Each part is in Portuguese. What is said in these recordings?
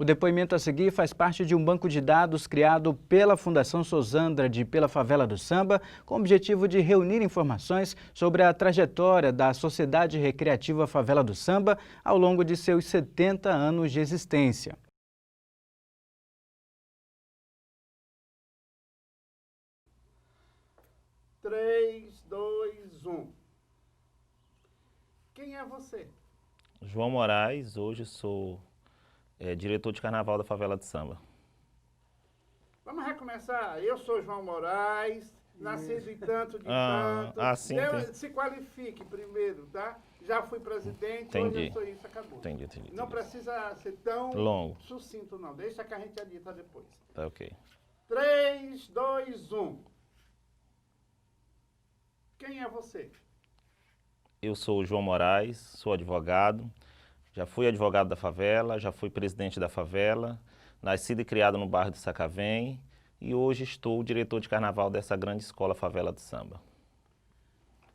O depoimento a seguir faz parte de um banco de dados criado pela Fundação Sosandra de Pela Favela do Samba, com o objetivo de reunir informações sobre a trajetória da Sociedade Recreativa Favela do Samba ao longo de seus 70 anos de existência. Três, dois, um. Quem é você? João Moraes, hoje sou diretor de carnaval da Favela do Samba. Vamos recomeçar. Eu sou João Moraes, nascido em tanto de tanto. Assim, Se qualifique primeiro, tá? Já fui presidente, Entendi. hoje eu sou isso, acabou. Entendi. Não precisa ser tão longo, sucinto, não. Deixa que a gente adita depois. Tá ok. 3, 2, 1. Quem é você? Eu sou o João Moraes, sou advogado, já fui advogado da favela, já fui presidente da favela, nascido e criado no bairro de Sacavém e hoje estou diretor de carnaval dessa grande escola Favela do Samba.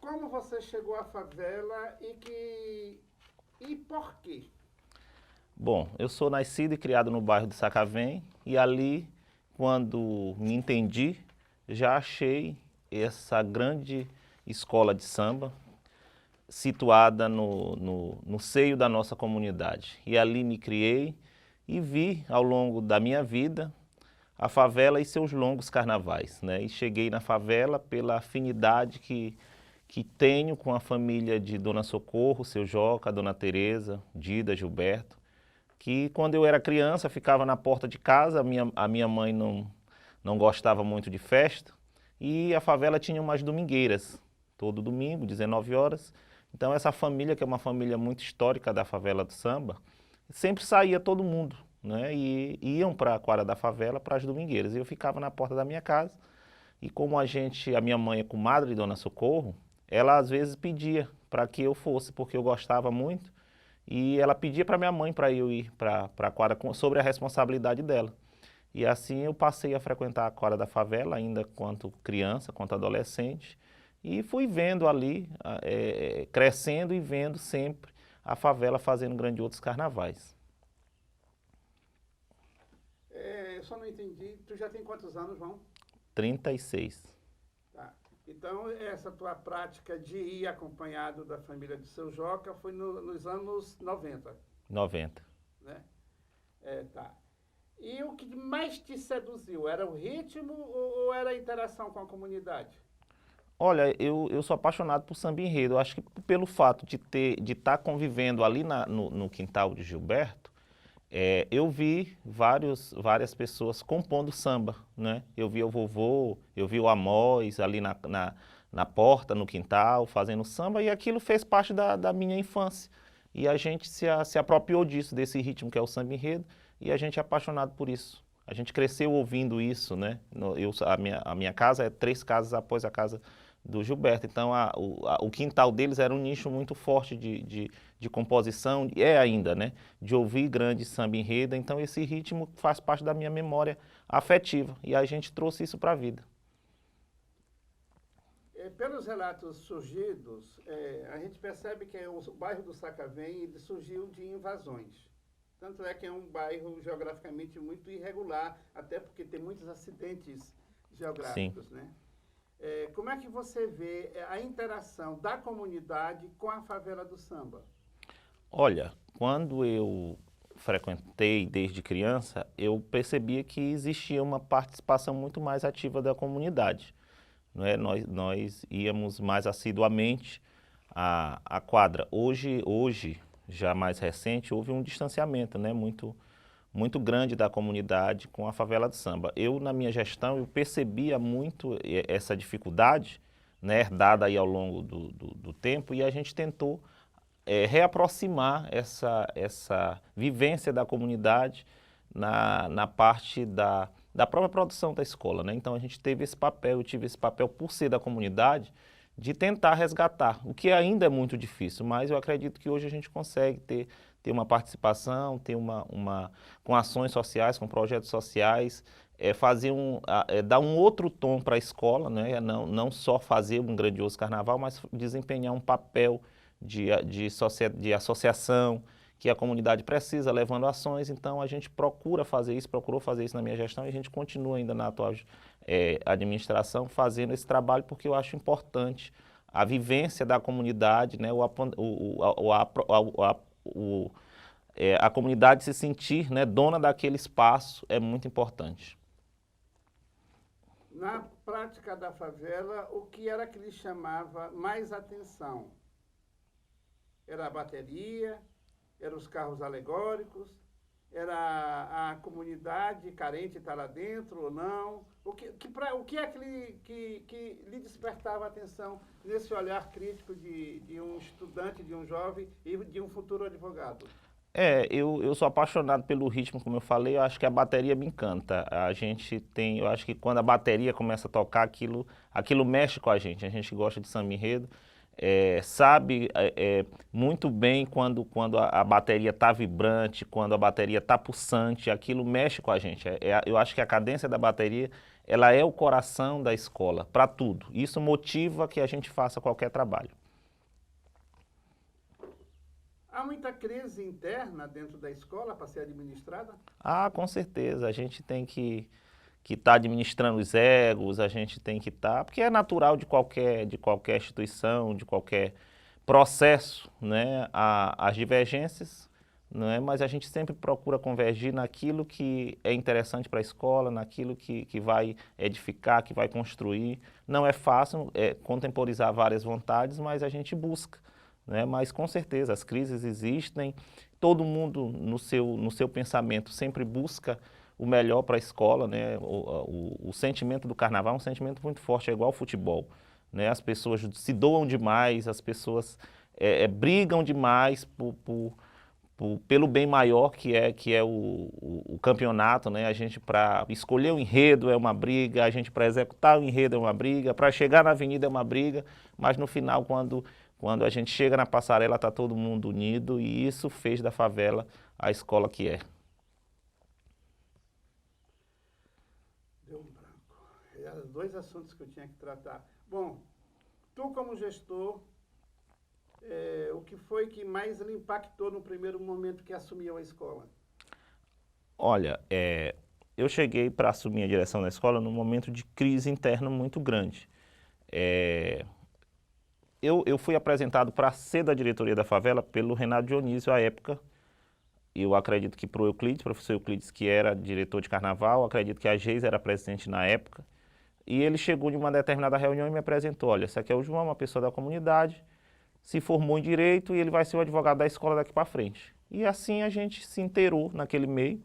Como você chegou à favela e por quê? Bom, eu sou nascido e criado no bairro de Sacavém e ali, quando me entendi, já achei essa grande escola de samba situada no seio da nossa comunidade. E ali me criei e vi ao longo da minha vida a favela e seus longos carnavais, né? E cheguei na favela pela afinidade que tenho com a família de Dona Socorro, seu Joca, Dona Teresa, Dida, Gilberto, que quando eu era criança ficava na porta de casa, a minha mãe não gostava muito de festa, e a favela tinha umas domingueiras, todo domingo, 19 horas. Então essa família, que é uma família muito histórica da Favela do Samba, sempre saía todo mundo, né? E iam para a quadra da favela, para as domingueiras. E eu ficava na porta da minha casa, e como a minha mãe é comadre de Dona Socorro, ela às vezes pedia para que eu fosse, porque eu gostava muito, e ela pedia para minha mãe para eu ir para a quadra sobre a responsabilidade dela. E assim eu passei a frequentar a quadra da favela, ainda quanto criança, quanto adolescente, e fui vendo ali, crescendo e vendo sempre a favela fazendo grandiosos carnavais. Eu só não entendi, tu já tem quantos anos, João? 36. Tá. Então, essa tua prática de ir acompanhado da família do seu Joca foi nos anos 90. 90. Né? Tá. E o que mais te seduziu? Era o ritmo ou era a interação com a comunidade? Olha, eu sou apaixonado por samba enredo. Eu acho que pelo fato de estar convivendo ali no quintal de Gilberto, eu vi várias pessoas compondo samba, né? Eu vi o vovô, eu vi o Amós ali na porta, no quintal, fazendo samba, e aquilo fez parte da minha infância. E a gente se apropriou disso, desse ritmo que é o samba enredo, e a gente é apaixonado por isso. A gente cresceu ouvindo isso, né? A minha casa é 3 casas após a casa do Gilberto, então o quintal deles era um nicho muito forte de composição, ainda, né? De ouvir grande samba enredo, então esse ritmo faz parte da minha memória afetiva, e a gente trouxe isso para a vida. Pelos relatos surgidos, a gente percebe que o bairro do Sacavém ele surgiu de invasões. Tanto é que é um bairro geograficamente muito irregular, até porque tem muitos acidentes geográficos, né? Como é que você vê a interação da comunidade com a favela do samba? Olha, quando eu frequentei desde criança, eu percebia que existia uma participação muito mais ativa da comunidade. Não é? Nós íamos mais assiduamente à quadra. Hoje, já mais recente, houve um distanciamento, né, muito grande da comunidade com a favela do samba. Na minha gestão, eu percebia muito essa dificuldade, né, herdada aí ao longo do tempo, e a gente tentou reaproximar essa vivência da comunidade na parte da própria produção da escola, né? Então a gente teve esse papel, eu tive esse papel por ser da comunidade, de tentar resgatar, o que ainda é muito difícil, mas eu acredito que hoje a gente consegue ter uma participação, com ações sociais, com projetos sociais, dar um outro tom para a escola, né? Não só fazer um grandioso carnaval, mas desempenhar um papel de associação que a comunidade precisa, levando ações. Então a gente procurou fazer isso na minha gestão e a gente continua ainda na atual administração fazendo esse trabalho, porque eu acho importante a vivência da comunidade, né, a comunidade se sentir, né, dona daquele espaço é muito importante. Na prática da favela, o que era que lhe chamava mais atenção? Era a bateria? Eram os carros alegóricos? Era a comunidade carente estar lá dentro ou não? O que é que lhe despertava a atenção nesse olhar crítico de um estudante, de um jovem e de um futuro advogado? Eu sou apaixonado pelo ritmo, como eu falei, eu acho que a bateria me encanta. Eu acho que quando a bateria começa a tocar, aquilo mexe com a gente gosta de samba enredo, sabe muito bem quando a bateria está vibrante, quando a bateria está pulsante, aquilo mexe com a gente. Eu acho que a cadência da bateria, ela é o coração da escola, para tudo. Isso motiva que a gente faça qualquer trabalho. Há muita crise interna dentro da escola para ser administrada? Com certeza, a gente tem que estar administrando os egos, a gente tem que estar, porque é natural de qualquer instituição, de qualquer processo, né, as divergências, né, mas a gente sempre procura convergir naquilo que é interessante para a escola, naquilo que vai edificar, que vai construir. Não é fácil contemporizar várias vontades, mas a gente busca. Né? Mas com certeza as crises existem, todo mundo no seu pensamento sempre busca o melhor para a escola, né? O sentimento do carnaval é um sentimento muito forte, é igual ao futebol, né? As pessoas se doam demais, as pessoas brigam demais pelo bem maior que é o campeonato, né? A gente, para escolher o enredo é uma briga, a gente, para executar o enredo é uma briga, para chegar na avenida é uma briga, mas no final, quando a gente chega na passarela, está todo mundo unido, e isso fez da favela a escola que é. Deu um branco. Eram dois assuntos que eu tinha que tratar. Bom, tu como gestor, o que foi que mais lhe impactou no primeiro momento que assumiu a escola? Olha, eu cheguei para assumir a direção da escola num momento de crise interna muito grande. Eu fui apresentado para ser da diretoria da favela pelo Renato Dionísio à época. Eu acredito que para o professor Euclides, que era diretor de carnaval, acredito que a Geisa era presidente na época. E ele chegou de uma determinada reunião e me apresentou: olha, esse aqui é o João, uma pessoa da comunidade, se formou em Direito e ele vai ser o advogado da escola daqui para frente. E assim a gente se inteirou naquele meio.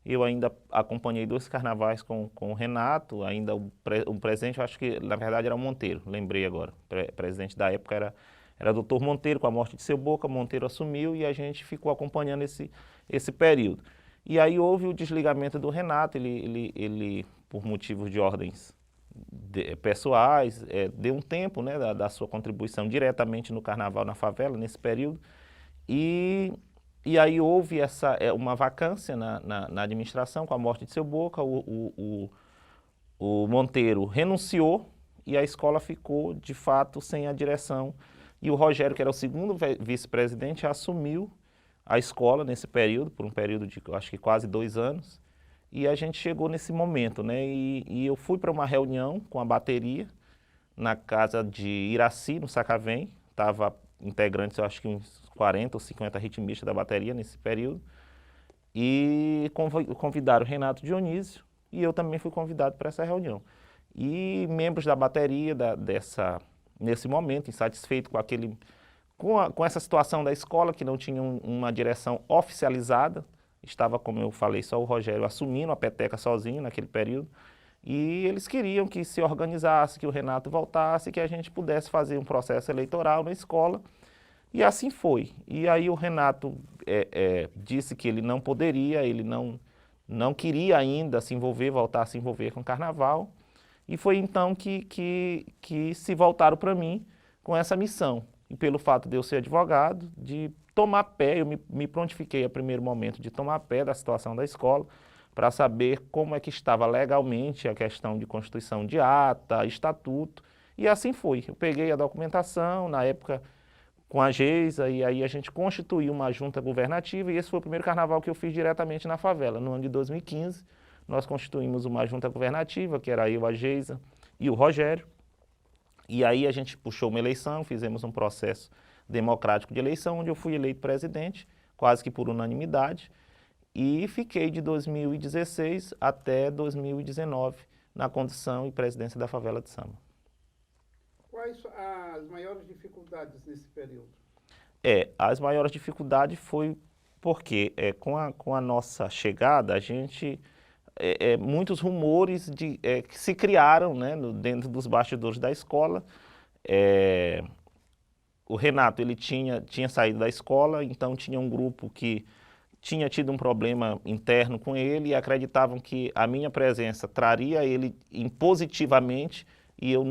Eu ainda acompanhei 2 carnavais com o Renato, ainda o presidente, eu acho que na verdade era o Monteiro, lembrei agora. O presidente da época era Dr. Monteiro, com a morte de seu Boca, Monteiro assumiu e a gente ficou acompanhando esse período. E aí houve o desligamento do Renato, ele por motivos de ordens pessoais, deu um tempo, né, da sua contribuição diretamente no carnaval na favela, nesse período, e aí houve uma vacância na administração com a morte de seu Boca, o Monteiro renunciou e a escola ficou, de fato, sem a direção. E o Rogério, que era o segundo vice-presidente, assumiu a escola nesse período, por um período de, acho que quase 2 anos. E a gente chegou nesse momento, né? E eu fui para uma reunião com a bateria na casa de Iraci, no Sacavém. Estava integrantes, eu acho que uns 40 ou 50 ritmistas da bateria nesse período. E convidaram o Renato Dionísio e eu também fui convidado para essa reunião. E membros da bateria nesse momento, insatisfeito com essa situação da escola, que não tinha uma direção oficializada, estava, como eu falei, só o Rogério assumindo a peteca sozinho naquele período, e eles queriam que se organizasse, que o Renato voltasse, que a gente pudesse fazer um processo eleitoral na escola, e assim foi. E aí o Renato disse que ele não poderia, ele não queria ainda voltar a se envolver com o carnaval, e foi então que se voltaram para mim com essa missão. E pelo fato de eu ser advogado, de tomar pé, eu me prontifiquei a primeiro momento de tomar pé da situação da escola, para saber como é que estava legalmente a questão de constituição de ata, estatuto, e assim foi. Eu peguei a documentação, na época, com a Geisa, e aí a gente constituiu uma junta governativa, e esse foi o primeiro carnaval que eu fiz diretamente na favela. No ano de 2015, nós constituímos uma junta governativa, que era eu, a Geisa e o Rogério, e aí a gente puxou uma eleição, fizemos um processo democrático de eleição, onde eu fui eleito presidente, quase que por unanimidade, e fiquei de 2016 até 2019 na condução e presidência da favela de Samba. Quais as maiores dificuldades nesse período? As maiores dificuldades foi porque com a nossa chegada, a gente, muitos rumores que se criaram, né, dentro dos bastidores da escola. O Renato, ele tinha saído da escola, então tinha um grupo que tinha tido um problema interno com ele e acreditavam que a minha presença traria ele positivamente, e eu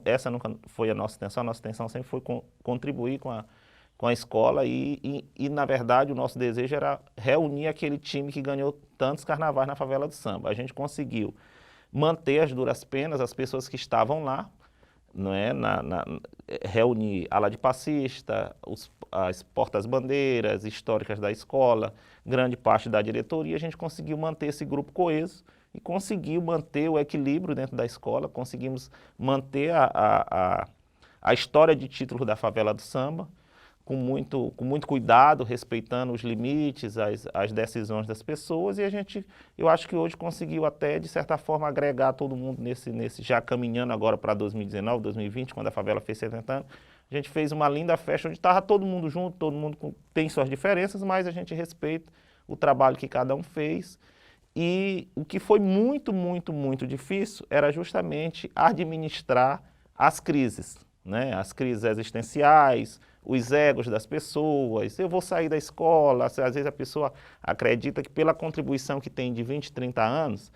essa nunca foi a nossa intenção sempre foi contribuir com a escola e, na verdade, o nosso desejo era reunir aquele time que ganhou tantos carnavais na favela do Samba. A gente conseguiu manter as duras penas, as pessoas que estavam lá, não é? Reunir a ala de passista, as portas-bandeiras históricas da escola, grande parte da diretoria. A gente conseguiu manter esse grupo coeso e conseguiu manter o equilíbrio dentro da escola, conseguimos manter a história de títulos da favela do Samba, com muito cuidado, respeitando os limites, as decisões das pessoas, e eu acho que hoje conseguiu até, de certa forma, agregar todo mundo já caminhando agora para 2019, 2020, quando a favela fez 70 anos. A gente fez uma linda festa onde estava todo mundo junto, todo mundo tem suas diferenças, mas a gente respeita o trabalho que cada um fez. E o que foi muito difícil era justamente administrar as crises, né? As crises existenciais, os egos das pessoas. Eu vou sair da escola, às vezes a pessoa acredita que pela contribuição que tem de 20, 30 anos,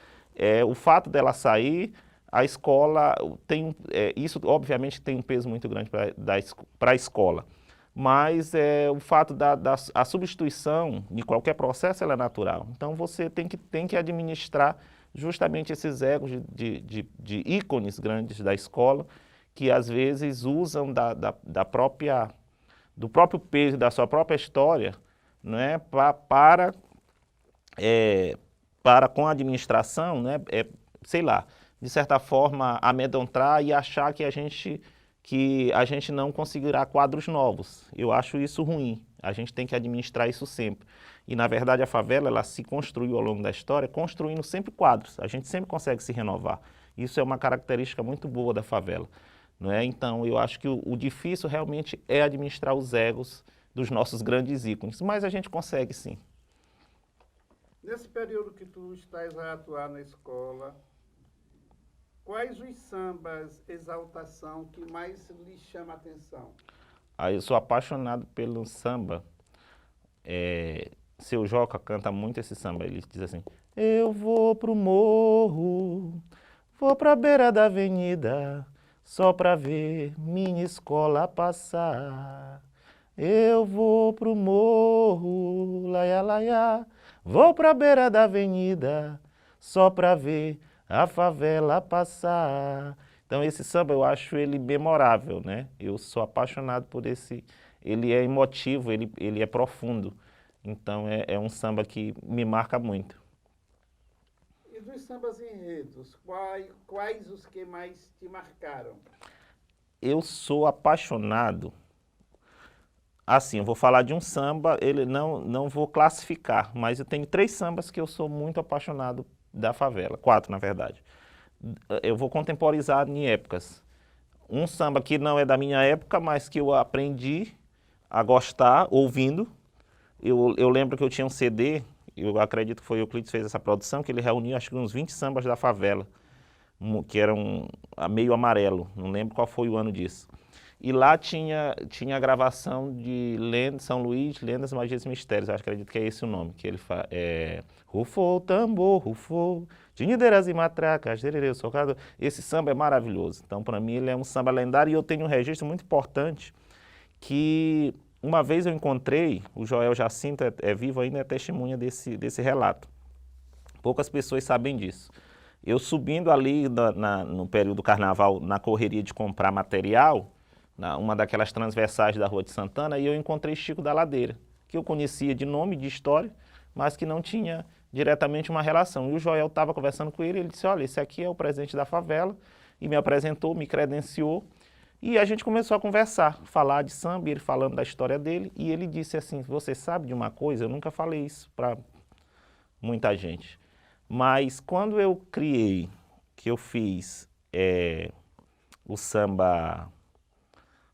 o fato dela sair, a escola tem, isso obviamente tem um peso muito grande para a escola, mas o fato da substituição de qualquer processo ela é natural. Então você tem que administrar justamente esses egos de ícones grandes da escola, que às vezes usam do próprio peso, da sua própria história, né, para com a administração, né, sei lá, de certa forma amedrontar e achar que a gente não conseguirá quadros novos. Eu acho isso ruim, a gente tem que administrar isso sempre. E na verdade a favela ela se construiu ao longo da história, construindo sempre quadros, a gente sempre consegue se renovar. Isso é uma característica muito boa da favela. Não é? Então, eu acho que o difícil realmente é administrar os egos dos nossos grandes ícones, mas a gente consegue sim. Nesse período que tu estás a atuar na escola, quais os sambas, exaltação, que mais lhe chama a atenção? Eu sou apaixonado pelo samba. Seu Joca canta muito esse samba, ele diz assim: eu vou pro morro, vou pra beira da avenida, só pra ver minha escola passar. Eu vou pro morro, laia, laia, vou pra beira da avenida, só pra ver a favela passar. Então esse samba eu acho ele memorável, né? Eu sou apaixonado por ele é emotivo, ele é profundo. Então é um samba que me marca muito. E dos sambas enredos, quais os que mais te marcaram? Eu sou apaixonado, assim, eu vou falar de um samba, ele não vou classificar, mas eu tenho 3 sambas que eu sou muito apaixonado da favela, 4 na verdade. Eu vou contemporizar em épocas. Um samba que não é da minha época, mas que eu aprendi a gostar ouvindo. Eu lembro que eu tinha um CD, eu acredito que foi o Euclides que fez essa produção, que ele reuniu acho que uns 20 sambas da favela, que eram meio amarelo, não lembro qual foi o ano disso. E lá tinha a gravação de São Luís, Lendas, Magias e Mistérios, eu acredito que é esse o nome, que ele fala, rufou o tambor, rufou, tinideiras e matracas, dererê, socado. Esse samba é maravilhoso, então para mim ele é um samba lendário, e eu tenho um registro muito importante, que uma vez eu encontrei, o Joel Jacinto é vivo ainda, é testemunha desse relato. Poucas pessoas sabem disso. Eu subindo ali no período do carnaval, na correria de comprar material, uma daquelas transversais da Rua de Santana, e eu encontrei Chico da Ladeira, que eu conhecia de nome, de história, mas que não tinha diretamente uma relação. E o Joel estava conversando com ele, ele disse, olha, esse aqui é o presidente da favela, e me apresentou, me credenciou, e a gente começou a conversar, falar de samba, e ele falando da história dele, e ele disse assim, você sabe de uma coisa? Eu nunca falei isso para muita gente, mas quando eu criei, que eu fiz o samba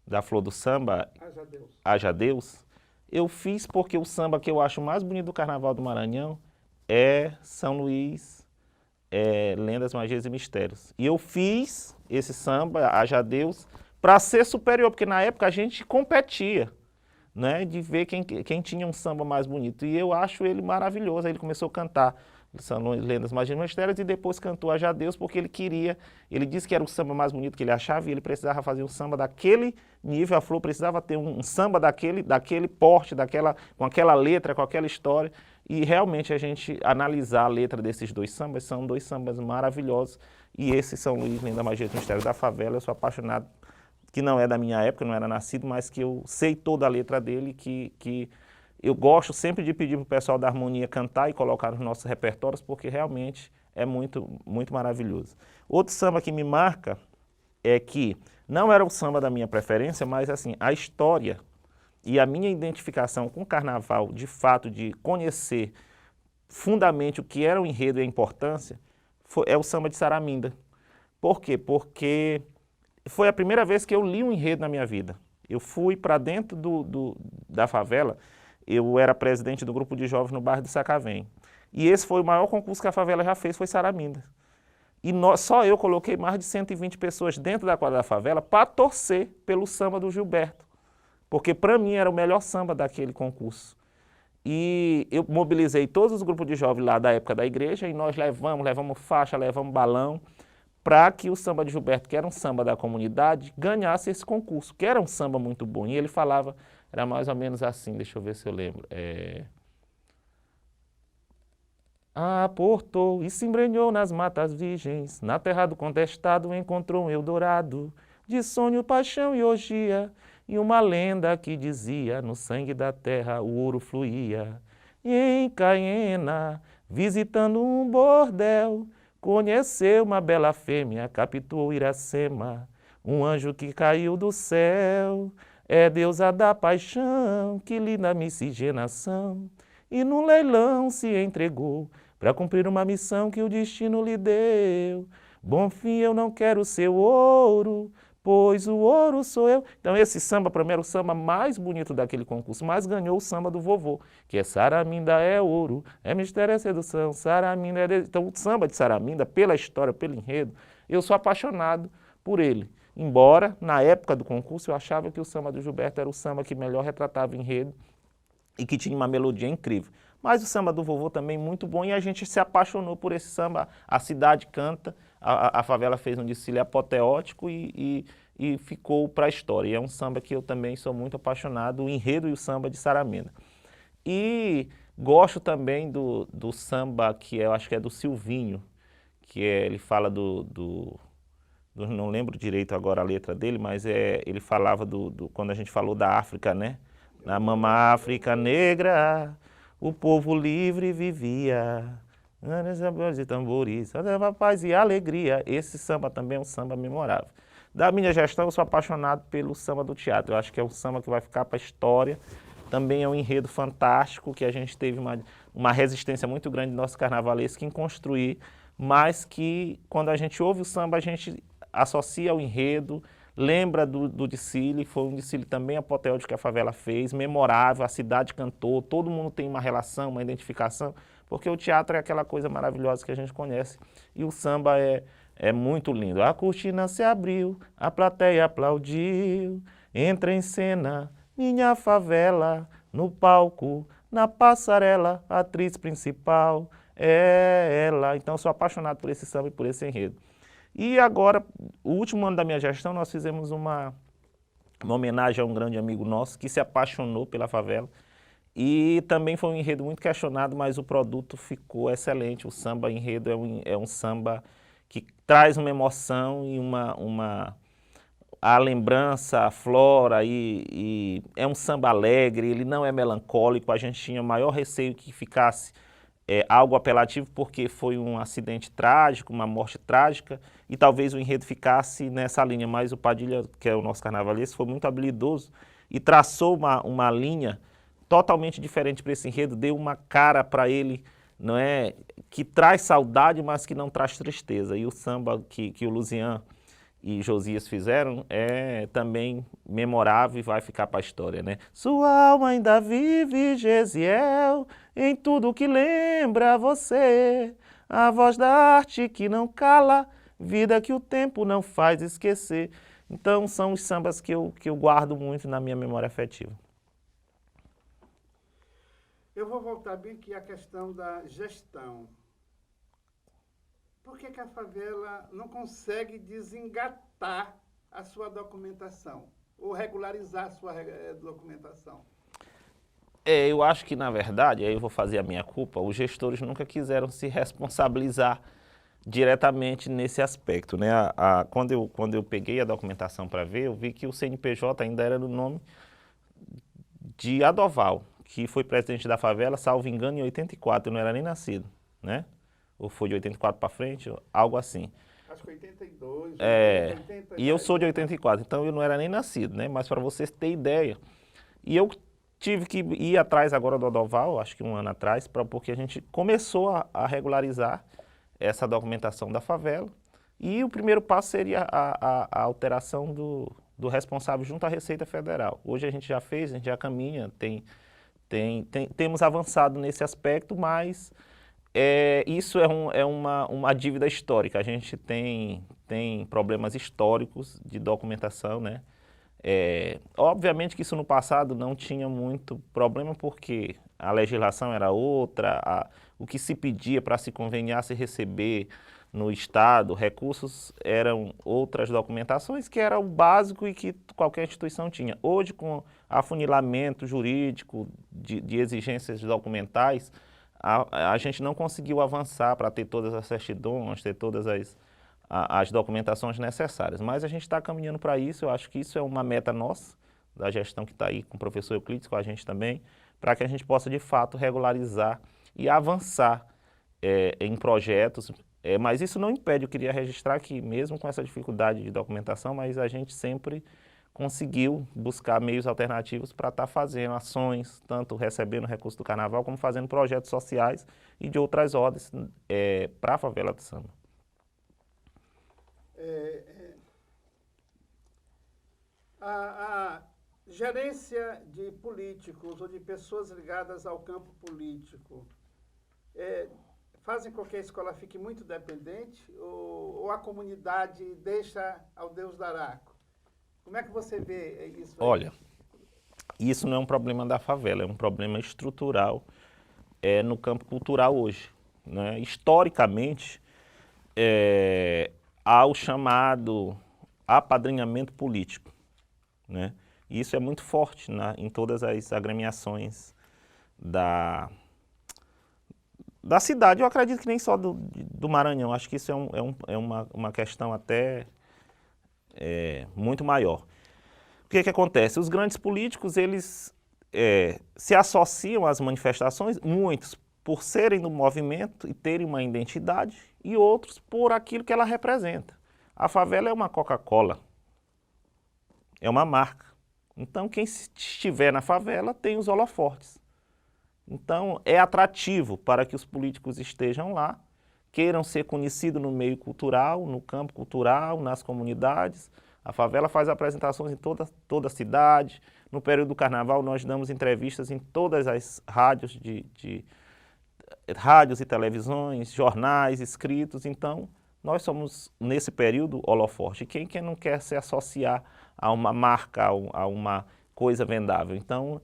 da Flor do Samba, Haja Deus. Haja Deus, eu fiz porque o samba que eu acho mais bonito do Carnaval do Maranhão é São Luís, Lendas, Magias e Mistérios. E eu fiz esse samba, Haja Deus, para ser superior, porque na época a gente competia, né, de ver quem tinha um samba mais bonito. E eu acho ele maravilhoso. Aí ele começou a cantar São Luís, Lendas, Magias e Mistérios, e depois cantou Haja Deus, porque ele queria, ele disse que era o samba mais bonito que ele achava, e ele precisava fazer um samba daquele nível, a Flor precisava ter um samba daquele porte, com aquela letra, com aquela história. E realmente a gente analisar a letra desses dois sambas, são dois sambas maravilhosos. E esse São Luís, Lendas, Magias e Mistérios da Favela, eu sou apaixonado, que não é da minha época, não era nascido, mas que eu sei toda a letra dele, que eu gosto sempre de pedir para o pessoal da harmonia cantar e colocar nos nossos repertórios, porque realmente é muito, muito maravilhoso. Outro samba que me marca é que não era o samba da minha preferência, mas assim, a história e a minha identificação com o carnaval, de fato, de conhecer fundamente o que era o enredo e a importância, é o samba de Saraminda. Por quê? Porque foi a primeira vez que eu li um enredo na minha vida. Eu fui para dentro da favela, eu era presidente do grupo de jovens no bairro do Sacavém. E esse foi o maior concurso que a favela já fez, foi Saraminda. E só eu coloquei mais de 120 pessoas dentro da quadra da favela para torcer pelo samba do Gilberto. Porque para mim era o melhor samba daquele concurso. E eu mobilizei todos os grupos de jovens lá da época da igreja, e nós levamos faixa, levamos balão, para que o samba de Gilberto, que era um samba da comunidade, ganhasse esse concurso, que era um samba muito bom. E ele falava, era mais ou menos assim, deixa eu ver se eu lembro. Aportou e se embrenhou nas matas virgens, na terra do contestado encontrou um Eldorado, de sonho, paixão e orgia, e uma lenda que dizia, no sangue da terra o ouro fluía. E em Caiena, visitando um bordel, conheceu uma bela fêmea, captou Iracema, um anjo que caiu do céu, é deusa da paixão, que linda miscigenação, e no leilão se entregou, para cumprir uma missão que o destino lhe deu. Bom fim, eu não quero seu ouro, pois o ouro sou eu. Então esse samba, para mim, era o samba mais bonito daquele concurso, mas ganhou o samba do vovô, que é Saraminda é ouro, é mistério, é sedução, Saraminda é... Então o samba de Saraminda, pela história, pelo enredo, eu sou apaixonado por ele. Embora, na época do concurso, eu achava que o samba do Gilberto era o samba que melhor retratava o enredo e que tinha uma melodia incrível. Mas o samba do vovô também muito bom, e a gente se apaixonou por esse samba. A cidade canta, a favela fez um desfile apoteótico e ficou para a história. E é um samba que eu também sou muito apaixonado, o enredo e o samba de Saraminda. E gosto também do samba que eu acho que é do Silvinho, ele fala não lembro direito agora a letra dele, mas ele falava quando a gente falou da África, né? Na mama África negra, o povo livre vivia, de tambores, paz e alegria. Esse samba também é um samba memorável. Da minha gestão, eu sou apaixonado pelo samba do teatro. Eu acho que é um samba que vai ficar para a história. Também é um enredo fantástico, que a gente teve uma resistência muito grande do nosso carnavalesco em construir, mas que quando a gente ouve o samba, a gente associa ao enredo, lembra do desfile. Foi um desfile também apoteótico que a favela fez, memorável, a cidade cantou, todo mundo tem uma relação, uma identificação, porque o teatro é aquela coisa maravilhosa que a gente conhece, e o samba é muito lindo. A cortina se abriu, a plateia aplaudiu, entra em cena minha favela, no palco, na passarela, a atriz principal é ela. Então eu sou apaixonado por esse samba e por esse enredo. E agora, o último ano da minha gestão, nós fizemos uma homenagem a um grande amigo nosso que se apaixonou pela favela. E também foi um enredo muito questionado, mas o produto ficou excelente. O samba enredo é um samba que traz uma emoção e a lembrança aflora e é um samba alegre, ele não é melancólico, a gente tinha maior receio que ficasse algo apelativo porque foi um acidente trágico, uma morte trágica, e talvez o enredo ficasse nessa linha, mas o Padilha, que é o nosso carnavalesco, foi muito habilidoso e traçou uma linha totalmente diferente para esse enredo, deu uma cara para ele, não é, que traz saudade, mas que não traz tristeza. E o samba que o Luzian e Josias fizeram é também memorável e vai ficar para a história, né? Sua alma ainda vive, Gesiel, em tudo que lembra você, a voz da arte que não cala, vida que o tempo não faz esquecer. Então são os sambas que eu guardo muito na minha memória afetiva. Eu vou voltar bem aqui à questão da gestão. Por que a favela não consegue desengatar a sua documentação ou regularizar a sua documentação? Eu acho que, na verdade, aí eu vou fazer a minha culpa, os gestores nunca quiseram se responsabilizar diretamente nesse aspecto, né? Quando eu peguei a documentação para ver, eu vi que o CNPJ ainda era no nome de Adoval, que foi presidente da favela, salvo engano, em 84, eu não era nem nascido, né? Ou foi de 84 para frente, algo assim. Acho que 82, 80, e eu sou de 84, então eu não era nem nascido, né? Mas para vocês terem ideia, e eu tive que ir atrás agora do Adoval, acho que um ano atrás, porque a gente começou a regularizar essa documentação da favela, e o primeiro passo seria a alteração do responsável junto à Receita Federal. Hoje a gente já fez, a gente já caminha, temos avançado nesse aspecto, mas isso é uma dívida histórica. A gente tem problemas históricos de documentação, né? Obviamente que isso no passado não tinha muito problema porque a legislação era outra, o que se pedia para se conveniar se receber no Estado, recursos eram outras documentações que era o básico e que qualquer instituição tinha. Hoje, com afunilamento jurídico de exigências documentais, a gente não conseguiu avançar para ter todas as certidões, ter todas as documentações necessárias. Mas a gente está caminhando para isso, eu acho que isso é uma meta nossa, da gestão que está aí com o professor Euclides, com a gente também, para que a gente possa de fato regularizar e avançar em projetos. Mas isso não impede, eu queria registrar que mesmo com essa dificuldade de documentação, mas a gente sempre conseguiu buscar meios alternativos para estar fazendo ações, tanto recebendo recursos do Carnaval, como fazendo projetos sociais e de outras ordens para a favela do samba. A gerência de políticos ou de pessoas ligadas ao campo político fazem com que a escola fique muito dependente ou a comunidade deixa ao Deus dará? Como é que você vê isso aí? Olha, isso não é um problema da favela, é um problema estrutural no campo cultural hoje, né? Historicamente, há o chamado apadrinhamento político, né? E isso é muito forte em todas as agremiações da cidade. Eu acredito que nem só do Maranhão, acho que isso é uma questão até muito maior. O que acontece? Os grandes políticos, eles se associam às manifestações, muitos por serem do movimento e terem uma identidade, e outros por aquilo que ela representa. A favela é uma Coca-Cola, é uma marca. Então, quem estiver na favela tem os holofotes. Então, é atrativo para que os políticos estejam lá, queiram ser conhecidos no meio cultural, no campo cultural, nas comunidades. A favela faz apresentações em toda a cidade. No período do Carnaval, nós damos entrevistas em todas as rádios, rádios e televisões, jornais, escritos. Então, nós somos, nesse período, holofote. Quem não quer se associar a uma marca, a uma coisa vendável? Então,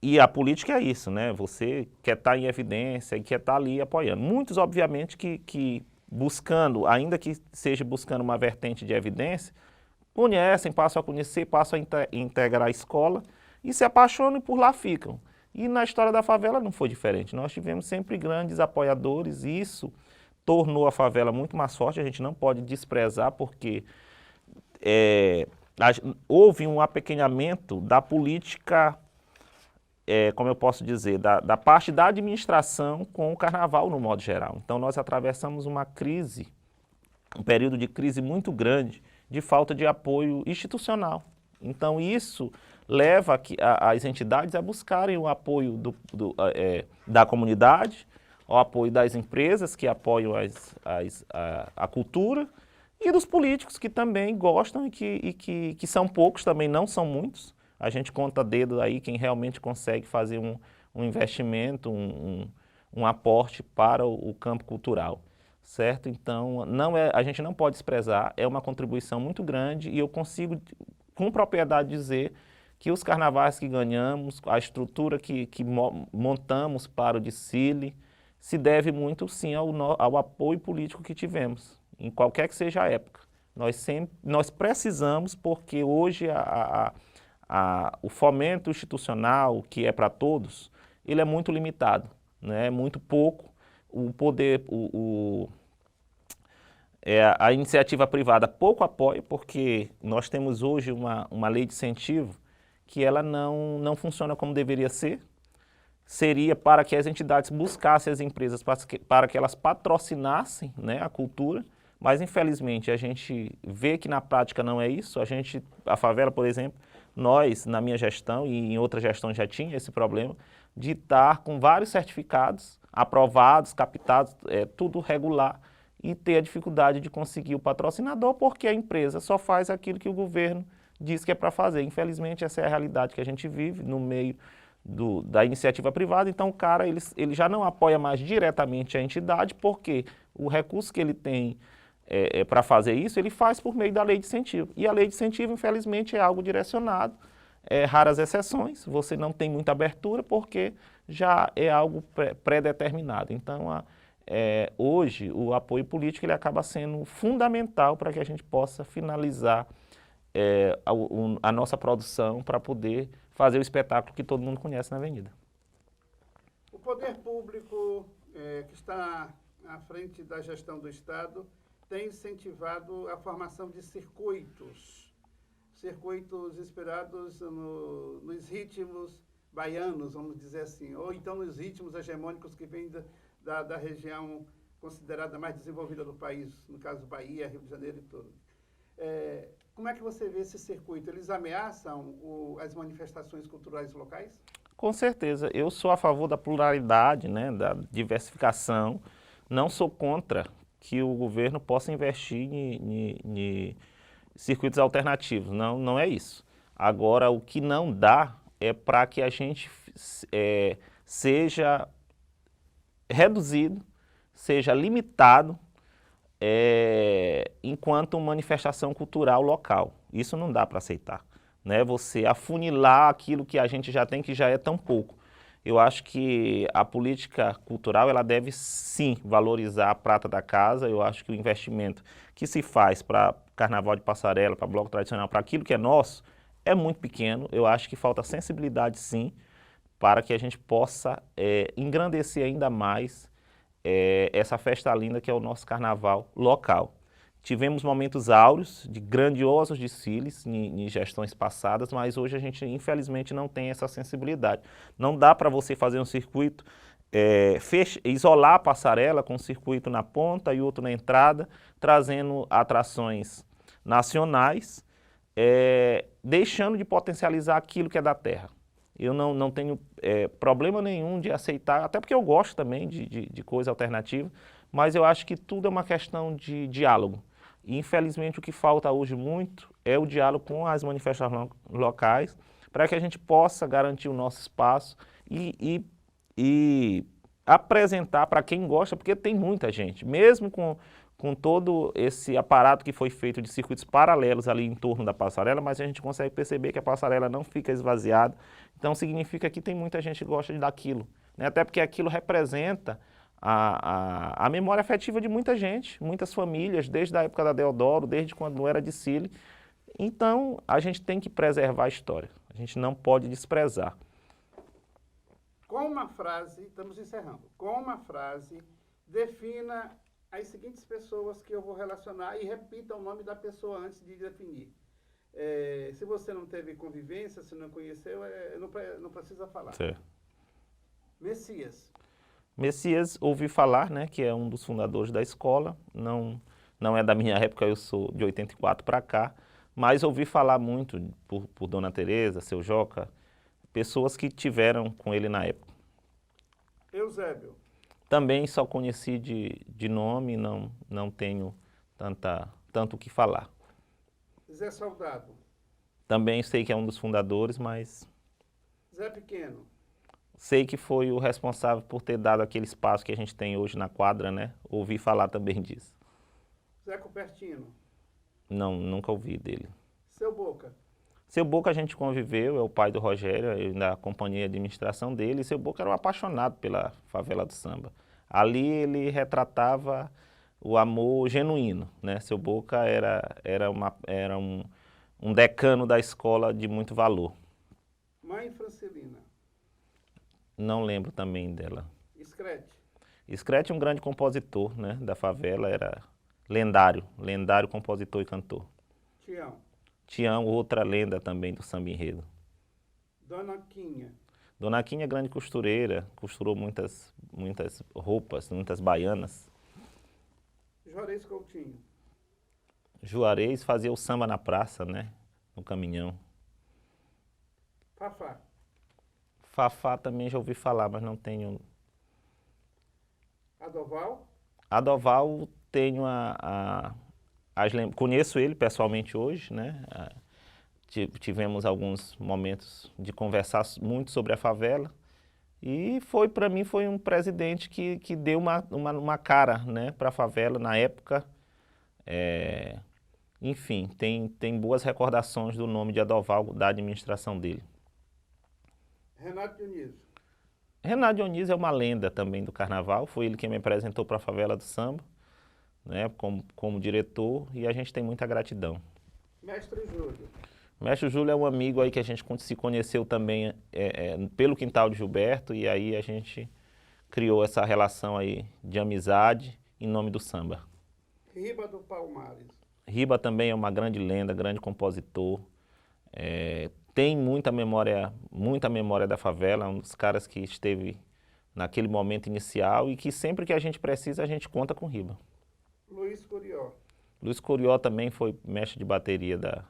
e a política é isso, né? Você quer estar em evidência e quer estar ali apoiando. Muitos, obviamente, que buscando, ainda que seja buscando uma vertente de evidência, conhecem, passam a conhecer, passam a integrar a escola e se apaixonam e por lá ficam. E na história da favela não foi diferente. Nós tivemos sempre grandes apoiadores e isso tornou a favela muito mais forte. A gente não pode desprezar porque houve um apequenamento da política, como eu posso dizer, da parte da administração com o carnaval no modo geral. Então nós atravessamos uma crise, um período de crise muito grande, de falta de apoio institucional. Então isso leva as entidades a buscarem o apoio da comunidade, o apoio das empresas que apoiam a cultura e dos políticos que também gostam e que são poucos, também não são muitos. A gente conta dedo aí quem realmente consegue fazer um investimento, um aporte para o campo cultural, certo? Então, a gente não pode desprezar, é uma contribuição muito grande e eu consigo, com propriedade, dizer que os carnavais que ganhamos, a estrutura que montamos para o desfile, se deve muito, sim, ao apoio político que tivemos, em qualquer que seja a época. Nós precisamos, porque hoje o fomento institucional, que é para todos, ele é muito limitado, né? É muito pouco. O poder, a iniciativa privada pouco apoia, porque nós temos hoje uma lei de incentivo que ela não funciona como deveria ser. Seria para que as entidades buscassem as empresas para que elas patrocinassem, né, a cultura, mas infelizmente a gente vê que na prática não é isso. A favela, por exemplo, nós, na minha gestão e em outras gestões já tinha esse problema de estar com vários certificados aprovados, captados, tudo regular, e ter a dificuldade de conseguir o patrocinador porque a empresa só faz aquilo que o governo diz que é para fazer. Infelizmente essa é a realidade que a gente vive no meio da iniciativa privada. Então o cara ele já não apoia mais diretamente a entidade, porque o recurso que ele tem para fazer isso, ele faz por meio da lei de incentivo. E a lei de incentivo, infelizmente, é algo direcionado, raras exceções, você não tem muita abertura porque já é algo pré-determinado. Então hoje o apoio político ele acaba sendo fundamental para que a gente possa finalizar a nossa produção para poder fazer o espetáculo que todo mundo conhece na Avenida. O poder público que está à frente da gestão do Estado tem incentivado a formação de circuitos inspirados nos ritmos baianos, vamos dizer assim, ou então nos ritmos hegemônicos que vêm da região considerada mais desenvolvida do país, no caso Bahia, Rio de Janeiro e tudo. Como é que você vê esse circuito? Eles ameaçam as manifestações culturais locais? Com certeza. Eu sou a favor da pluralidade, né, da diversificação. Não sou contra que o governo possa investir em circuitos alternativos. Não é isso. Agora, o que não dá é para que a gente seja reduzido, seja limitado enquanto manifestação cultural local. Isso não dá para aceitar, né? Você afunilar aquilo que a gente já tem, que já é tão pouco. Eu acho que a política cultural ela deve sim valorizar a prata da casa. Eu acho que o investimento que se faz para carnaval de passarela, para bloco tradicional, para aquilo que é nosso, é muito pequeno. Eu acho que falta sensibilidade sim, para que a gente possa engrandecer ainda mais essa festa linda que é o nosso carnaval local. Tivemos momentos áureos de grandiosos desfiles em gestões passadas, mas hoje a gente infelizmente não tem essa sensibilidade. Não dá para você fazer um circuito, isolar a passarela com um circuito na ponta e outro na entrada, trazendo atrações nacionais, deixando de potencializar aquilo que é da terra. Eu não tenho problema nenhum de aceitar, até porque eu gosto também de coisa alternativa, mas eu acho que tudo é uma questão de diálogo. E, infelizmente, o que falta hoje muito é o diálogo com as manifestações locais, para que a gente possa garantir o nosso espaço e apresentar para quem gosta, porque tem muita gente, mesmo com todo esse aparato que foi feito de circuitos paralelos ali em torno da passarela, mas a gente consegue perceber que a passarela não fica esvaziada. Então significa que tem muita gente que gosta daquilo, né? Até porque aquilo representa a memória afetiva de muita gente, muitas famílias, desde a época da Deodoro, desde quando não era desfile. Então a gente tem que preservar a história, a gente não pode desprezar. Com uma frase, estamos encerrando, com uma frase, defina as seguintes pessoas que eu vou relacionar e repita o nome da pessoa antes de definir. Se você não teve convivência, se não conheceu, não precisa falar. Certo. Messias. Messias, ouvi falar, né, que é um dos fundadores da escola, não é da minha época, eu sou de 84 para cá, mas ouvi falar muito por Dona Teresa, Seu Joca, pessoas que tiveram com ele na época. Eusébio. Também só conheci de nome, não tenho tanto o que falar. Zé Soldado. Também sei que é um dos fundadores, mas Zé Pequeno. sei que foi o responsável por ter dado aquele espaço que a gente tem hoje na quadra, né? Ouvi falar também disso. Zé Cupertino. Não, nunca ouvi dele. Seu Boca. Seu Boca a gente conviveu, é o pai do Rogério, eu ainda acompanhei a administração dele, e Seu Boca era um apaixonado pela favela do samba. Ali ele retratava o amor genuíno, né? Seu Boca era um decano da escola de muito valor. Mãe Francelina. Não lembro também dela. Screte. Screte é um grande compositor, né, da favela, era lendário compositor e cantor. Tião. Tião, outra lenda também do samba enredo. Dona Quinha. Dona Quinha é grande costureira, costurou muitas roupas, muitas baianas. Juarez Coutinho. Juarez fazia o samba na praça, né, no caminhão. Fafá. Fafá também já ouvi falar, mas não tenho. Adoval. Adoval tenho conheço ele pessoalmente hoje, né? Tivemos alguns momentos de conversar muito sobre a favela e para mim foi um presidente que deu uma cara, né, para a favela na época. Enfim, tem boas recordações do nome de Adoval da administração dele. Renato Dionísio. Renato Dionísio é uma lenda também do carnaval, foi ele quem me apresentou para a favela do samba, né, como diretor, e a gente tem muita gratidão. Mestre Júlio. Mestre Júlio é um amigo aí que a gente se conheceu também pelo quintal de Gilberto, e aí a gente criou essa relação aí de amizade em nome do samba. Riba do Palmares. Riba também é uma grande lenda, grande compositor, tem muita memória da favela, um dos caras que esteve naquele momento inicial e que sempre que a gente precisa, a gente conta com Riba. Luiz Curió. Luiz Curió também foi mestre de bateria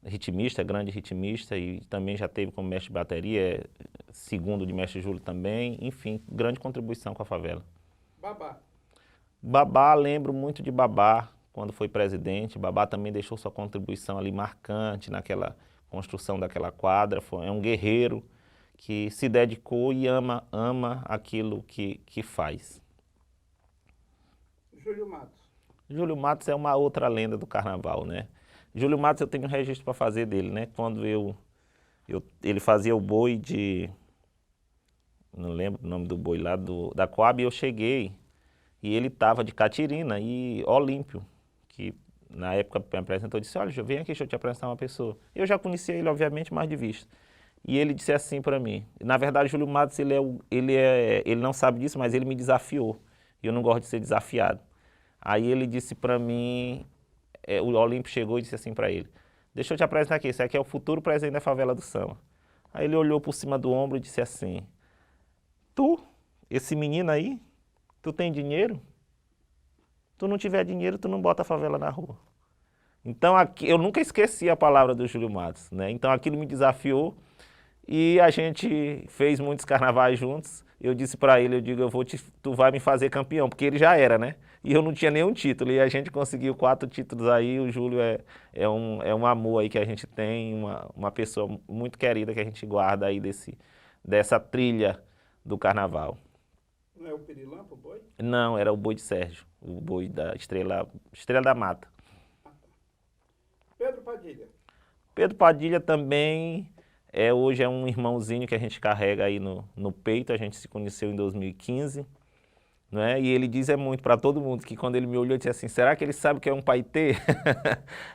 ritmista, grande ritmista, e também já teve como mestre de bateria, segundo de mestre Júlio também, enfim, grande contribuição com a favela. Babá. Babá, lembro muito de Babá, quando foi presidente. Babá também deixou sua contribuição ali marcante naquela construção daquela quadra, é um guerreiro que se dedicou e ama aquilo que faz. Júlio Matos. Júlio Matos é uma outra lenda do carnaval, né? Júlio Matos eu tenho um registro para fazer dele, né? Quando ele fazia o boi não lembro o nome do boi lá, da Coab, eu cheguei e ele estava de Catirina e Olímpio, que na época me apresentou e disse, olha, vem aqui, deixa eu te apresentar uma pessoa. Eu já conhecia ele, obviamente, mais de vista. E ele disse assim para mim, na verdade, Júlio Matos, ele não sabe disso, mas ele me desafiou. E eu não gosto de ser desafiado. Aí ele disse para mim, o Olímpio chegou e disse assim para ele, deixa eu te apresentar aqui, esse aqui é o futuro presidente da favela do samba. Aí ele olhou por cima do ombro e disse assim, esse menino aí, tu tem dinheiro? Tu não tiver dinheiro, tu não bota a favela na rua. Então, eu nunca esqueci a palavra do Júlio Matos, né? Então, aquilo me desafiou e a gente fez muitos carnavais juntos. Eu disse para ele, tu vai me fazer campeão, porque ele já era, né? E eu não tinha nenhum título, e a gente conseguiu 4 títulos aí. O Júlio é um amor aí que a gente tem, uma pessoa muito querida que a gente guarda aí dessa trilha do carnaval. Não é o Pirilampo, o boi? Não, era o boi de Sérgio, o boi da Estrela da Mata. Pedro Padilha. Pedro Padilha também hoje é um irmãozinho que a gente carrega aí no peito, a gente se conheceu em 2015, né? E ele diz muito para todo mundo que quando ele me olhou, eu disse assim, será que ele sabe o que é um paetê?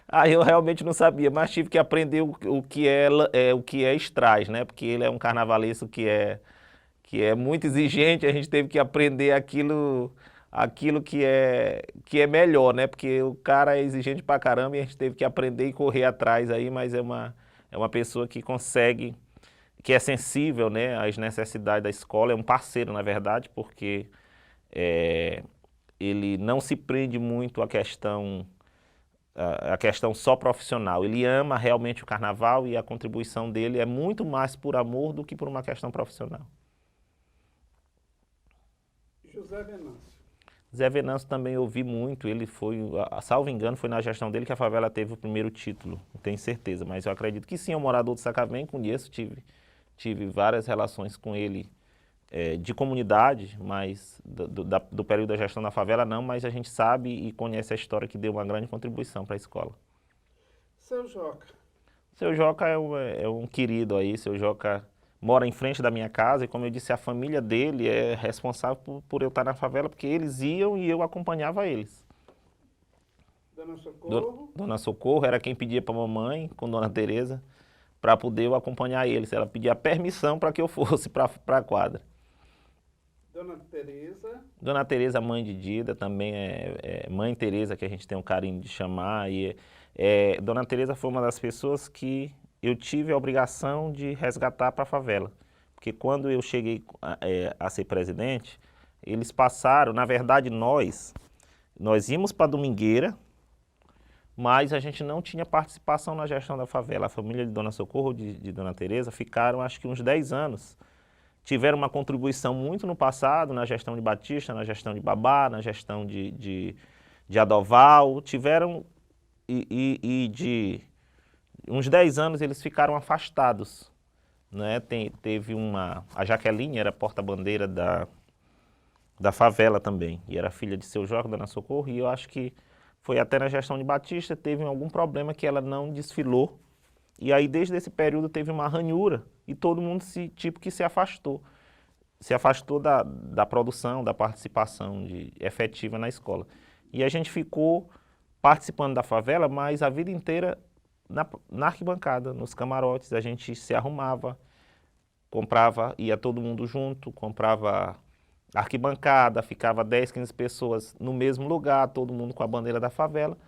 Aí eu realmente não sabia, mas tive que aprender o que é Estraz, né? Porque ele é um carnavalesco que é muito exigente, a gente teve que aprender aquilo aquilo que é melhor, né? Porque o cara é exigente pra caramba e a gente teve que aprender e correr atrás aí, mas é uma pessoa que consegue, que é sensível, né, às necessidades da escola, é um parceiro, na verdade, porque ele não se prende muito à questão só profissional. Ele ama realmente o carnaval e a contribuição dele é muito mais por amor do que por uma questão profissional. José Venâncio. Zé Venâncio também ouvi muito, ele foi, salvo engano, foi na gestão dele que a favela teve o primeiro título, não tenho certeza, mas eu acredito que sim, é um morador de Sacavém, conheço, tive várias relações com ele de comunidade, mas do período da gestão da favela não, mas a gente sabe e conhece a história que deu uma grande contribuição para a escola. Seu Joca. Seu Joca é um querido aí, seu Joca mora em frente da minha casa e, como eu disse, a família dele é responsável por eu estar na favela, porque eles iam e eu acompanhava eles. Dona Socorro. Dona Socorro era quem pedia para a mamãe, com Dona Teresa, para poder eu acompanhar eles. Ela pedia permissão para que eu fosse para a quadra. Dona Teresa. Dona Teresa, mãe de Dida, também é Mãe Teresa, que a gente tem um carinho de chamar. Dona Teresa foi uma das pessoas que eu tive a obrigação de resgatar para a favela. Porque quando eu cheguei a ser presidente, eles passaram, na verdade nós íamos para Domingueira, mas a gente não tinha participação na gestão da favela. A família de Dona Socorro, de Dona Teresa, ficaram acho que uns 10 anos. Tiveram uma contribuição muito no passado, na gestão de Batista, na gestão de Babá, na gestão de Adoval. Tiveram de uns 10 anos eles ficaram afastados, né? Teve a Jaqueline era porta-bandeira da favela também, e era filha de Seu Joca, Dona Socorro, e eu acho que foi até na gestão de Batista, teve algum problema que ela não desfilou, e aí desde esse período teve uma ranhura, e todo mundo que se afastou da produção, da participação efetiva na escola. E a gente ficou participando da favela, mas a vida inteira na arquibancada, nos camarotes, a gente se arrumava, comprava, ia todo mundo junto, comprava arquibancada, ficava 10, 15 pessoas no mesmo lugar, todo mundo com a bandeira da favela,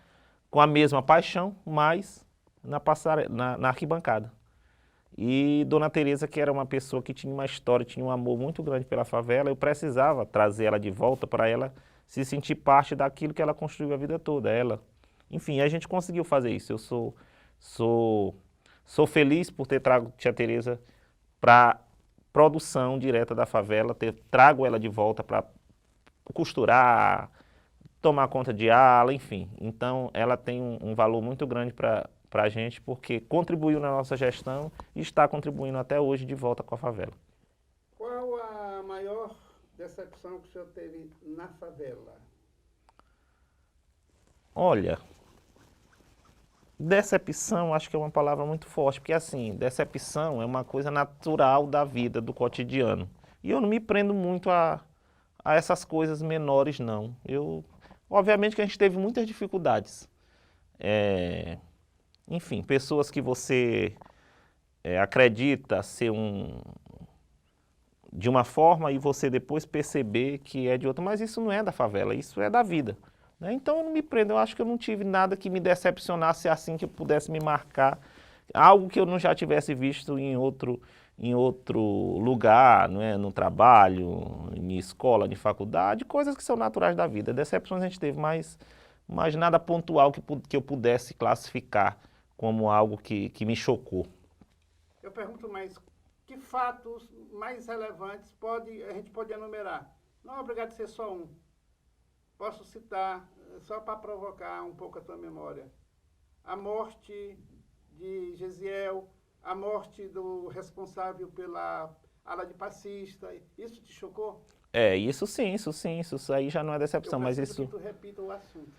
com a mesma paixão, mas na arquibancada. E Dona Teresa, que era uma pessoa que tinha uma história, tinha um amor muito grande pela favela, eu precisava trazer ela de volta para ela se sentir parte daquilo que ela construiu a vida toda. Enfim, a gente conseguiu fazer isso. Eu sou feliz por ter trago tia Teresa para produção direta da favela, trago ela de volta para costurar, tomar conta de ala, enfim. Então, ela tem um valor muito grande para a gente, porque contribuiu na nossa gestão e está contribuindo até hoje de volta com a favela. Qual a maior decepção que o senhor teve na favela? Olha, decepção acho que é uma palavra muito forte, porque assim, decepção é uma coisa natural da vida, do cotidiano. E eu não me prendo muito a essas coisas menores, não. Obviamente que a gente teve muitas dificuldades. Enfim, pessoas que você acredita ser de uma forma e você depois perceber que é de outra. Mas isso não é da favela, isso é da vida. Né? Então eu não me prendo, eu acho que eu não tive nada que me decepcionasse assim, que pudesse me marcar. Algo que eu não já tivesse visto em outro lugar, não é? No trabalho, em escola, em faculdade, coisas que são naturais da vida. Decepções a gente teve, mas nada pontual que eu pudesse classificar como algo que me chocou. Eu pergunto mais, que fatos mais relevantes a gente pode enumerar? Não é obrigado a ser só um. Posso citar, só para provocar um pouco a tua memória, a morte de Gesiel, a morte do responsável pela ala de passista. Isso te chocou? Isso sim, isso aí já não é decepção, mas isso... que tu repita o assunto.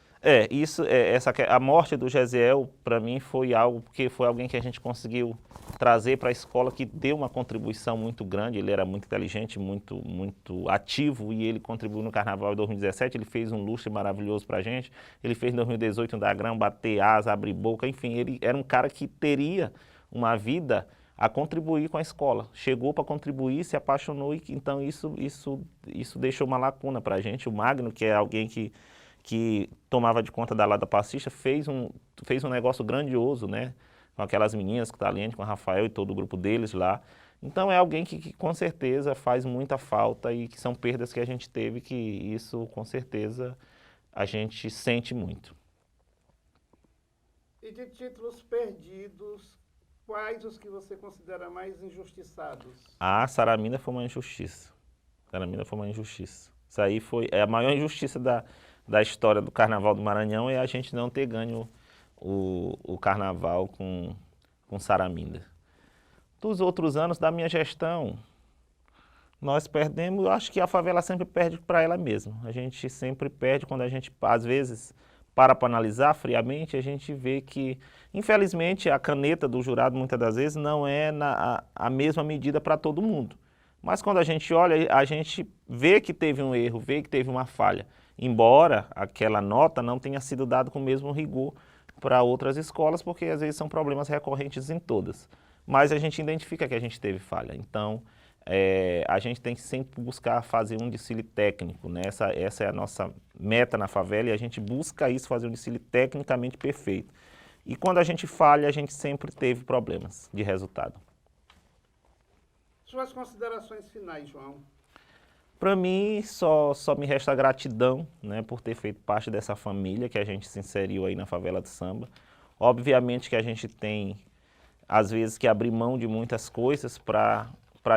A morte do Gesiel, para mim, foi algo, porque foi alguém que a gente conseguiu trazer para a escola, que deu uma contribuição muito grande. Ele era muito inteligente, muito ativo, e ele contribuiu no Carnaval de 2017, ele fez um lustre maravilhoso para a gente. Ele fez em 2018 um Dagrão, bater asa, abrir boca, enfim, ele era um cara que teria uma vida a contribuir com a escola. Chegou para contribuir, se apaixonou, e então isso deixou uma lacuna para a gente. O Magno, que é alguém que tomava de conta da Lada Passista, fez um negócio grandioso, né? Com aquelas meninas, com o Taliente, com o Rafael e todo o grupo deles lá. Então é alguém que com certeza faz muita falta e que são perdas que a gente teve, que isso com certeza a gente sente muito. E de títulos perdidos, quais os que você considera mais injustiçados? A Saraminda foi uma injustiça. Saraminda foi uma injustiça. Isso aí foi a maior injustiça da história do Carnaval do Maranhão, é a gente não ter ganho o Carnaval com Saraminda. Dos outros anos da minha gestão, nós perdemos, eu acho que a favela sempre perde para ela mesma. A gente sempre perde quando a gente, às vezes, para analisar friamente, a gente vê que, infelizmente, a caneta do jurado, muitas das vezes, não é a mesma medida para todo mundo. Mas quando a gente olha, a gente vê que teve um erro, vê que teve uma falha. Embora aquela nota não tenha sido dada com o mesmo rigor para outras escolas, porque às vezes são problemas recorrentes em todas. Mas a gente identifica que a gente teve falha. Então, a gente tem que sempre buscar fazer um desfile técnico, né? Essa é a nossa meta na favela, e a gente busca isso, fazer um desfile tecnicamente perfeito. E quando a gente falha, a gente sempre teve problemas de resultado. Suas considerações finais, João? Para mim, só me resta gratidão, né, por ter feito parte dessa família que a gente se inseriu aí na Favela do Samba. Obviamente que a gente tem, às vezes, que abrir mão de muitas coisas para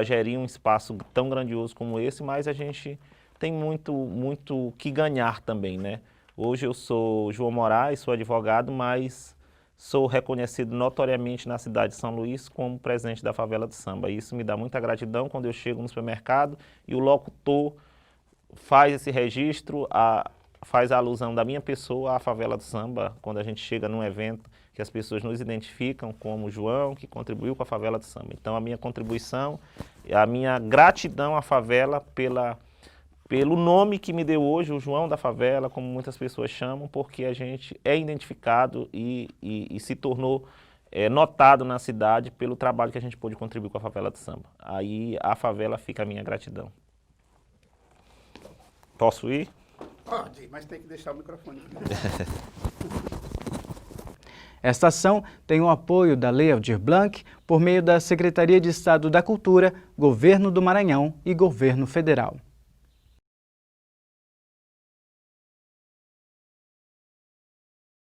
gerir um espaço tão grandioso como esse, mas a gente tem muito que ganhar também, né? Hoje eu sou João Moraes, sou advogado, mas sou reconhecido notoriamente na cidade de São Luís como presidente da Favela do Samba. Isso me dá muita gratidão quando eu chego no supermercado e o locutor faz esse registro, faz a alusão da minha pessoa à Favela do Samba, quando a gente chega num evento que as pessoas nos identificam como João, que contribuiu com a Favela do Samba. Então a minha contribuição, a minha gratidão à favela pelo nome que me deu hoje, o João da Favela, como muitas pessoas chamam, porque a gente é identificado e se tornou notado na cidade pelo trabalho que a gente pôde contribuir com a Favela do Samba. Aí a favela fica a minha gratidão. Posso ir? Pode, mas tem que deixar o microfone. Esta ação tem o apoio da Lei Aldir Blanc por meio da Secretaria de Estado da Cultura, Governo do Maranhão e Governo Federal.